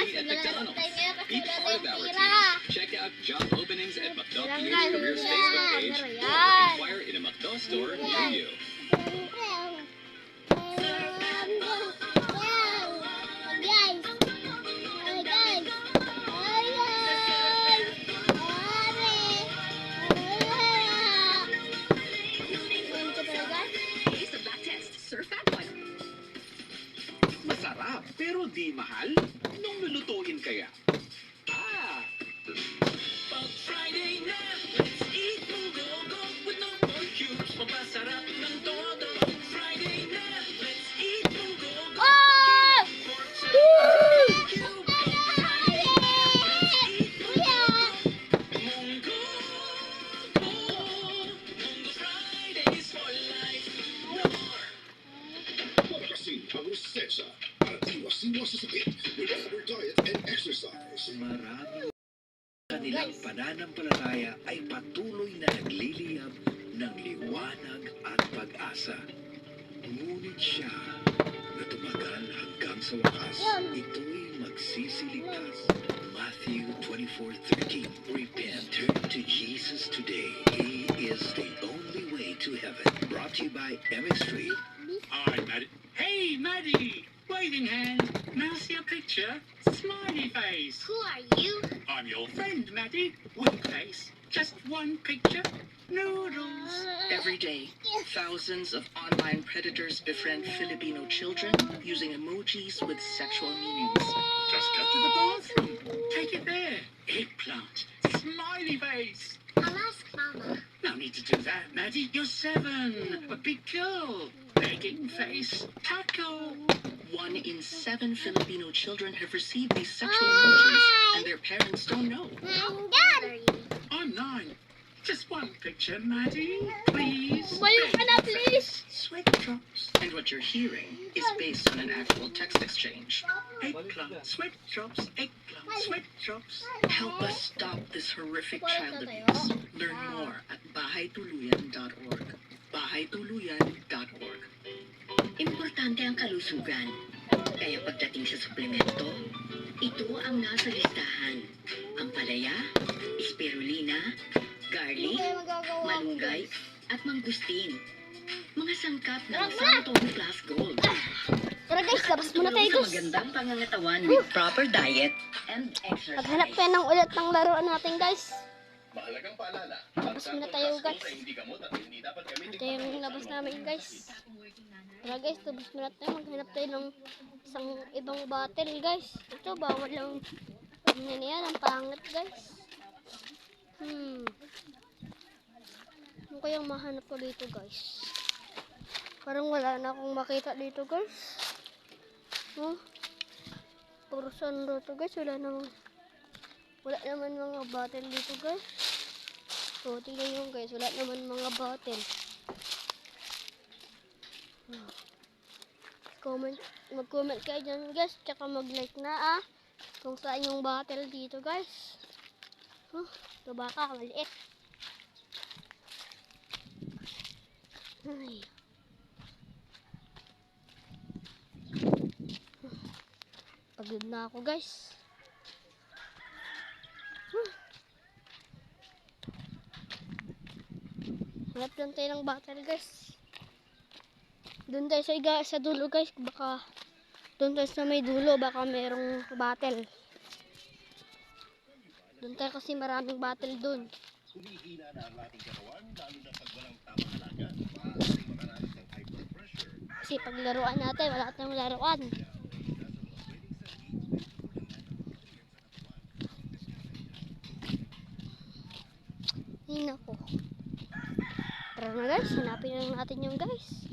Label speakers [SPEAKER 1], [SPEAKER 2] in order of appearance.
[SPEAKER 1] free at McDonald's. Be part of our team. Check out job openings at McDo PH Careers Facebook page or inquire in a McDo store near you.
[SPEAKER 2] Masarap, pero di mahal? Nung lulutuin kaya? Pag Friday na, let's eat Munggo with no more cubes. Papasarap ng todo. Friday na, let's eat Munggo Fridays for life.
[SPEAKER 3] Pagkasin ang Rosetta para iwas-iwas sa sakit with proper diet and exercise.
[SPEAKER 2] Marami kanilang pananampalataya ay patuloy na nagliliyab ng liwanag at pag-asa. Ngunit siya na tumagal hanggang sa wakas, ito'y magsisiligtas. Matthew 24:13. Repent, turn to Jesus today. He is the only way to heaven. Brought to you by MX Street. Hi, Maddie. Hey, Maddie! Waving hand. May I see a picture? Smiley face.
[SPEAKER 4] Who are you?
[SPEAKER 2] I'm your friend, Maddie. Wink face. Just one picture. Noodles.
[SPEAKER 5] Every day, thousands of online predators befriend Filipino children using emojis with sexual meanings.
[SPEAKER 2] Just go to the bathroom. Take it there. Eggplant. Smiley face.
[SPEAKER 4] I'll ask Mama.
[SPEAKER 2] No need to do that, Maddie. You're 7. A big girl. Begging face. Taco.
[SPEAKER 5] 1 in 7 Filipino children have received these sexual emojis, and their parents don't know.
[SPEAKER 4] I'm Dad.
[SPEAKER 2] I'm 9. Just one picture, Maddie. Please.
[SPEAKER 4] Umayo ka na, please.
[SPEAKER 2] Sweat drops.
[SPEAKER 5] And what you're hearing is based on an actual text exchange.
[SPEAKER 2] Eggplant. Sweat drops. Eggplant. Sweat drops.
[SPEAKER 5] Help us stop this horrific child abuse. Learn more at bahaytuluyan.org. bahaytuluyan.org.
[SPEAKER 6] Importante ang kalusugan. Kaya pagdating sa suplemento, ito ang nasa listahan. Ampalaya, spirulina, garlic, malunggay, at mangustin. Mga sangkap ng Santon Plus Gold.
[SPEAKER 4] Tara guys, labas muna tayo
[SPEAKER 6] Tulong sa
[SPEAKER 4] guys.
[SPEAKER 6] magandang pangangatawan with proper diet and exercise.
[SPEAKER 4] Maghanap tayo ng ulit ng laruan natin guys.
[SPEAKER 3] Mahalagang paalala.
[SPEAKER 4] Labas muna tayo guys.
[SPEAKER 3] Hindi gamot at hindi dapat gamitin.
[SPEAKER 4] Ito yung labas namin guys. Tara guys, labas muna tayo. Maghanap tayo ng isang ibang bottle guys. Ito, bawal lang. Tingnan niya, ang pangit guys. Ano kayang mahanap ko dito guys? Parang wala na akong makita dito guys. Puro sando to guys. Wala naman mga bottle dito guys. So, tingnan nyo guys. Wala naman mga bottle. Mag-comment kayo dyan guys. Tsaka mag-like na kung saan yung bottle dito guys. Ito baka maliit. Ay. Pagod na ako guys. Hanap lang tayo ng bottle guys. Doon tayo sa dulo guys. Baka doon tayo sa may dulo. Baka merong bottle. Doon tayo kasi maraming bottle doon.
[SPEAKER 3] Humihina na ang ating katawan, lalo na pag walang tamang alaga. Maaaring makaranas ng high blood pressure.
[SPEAKER 4] Kasi paglaruan natin, wala tayong laruan. Ay nako. Tara na guys, hanapin lang natin yung guys.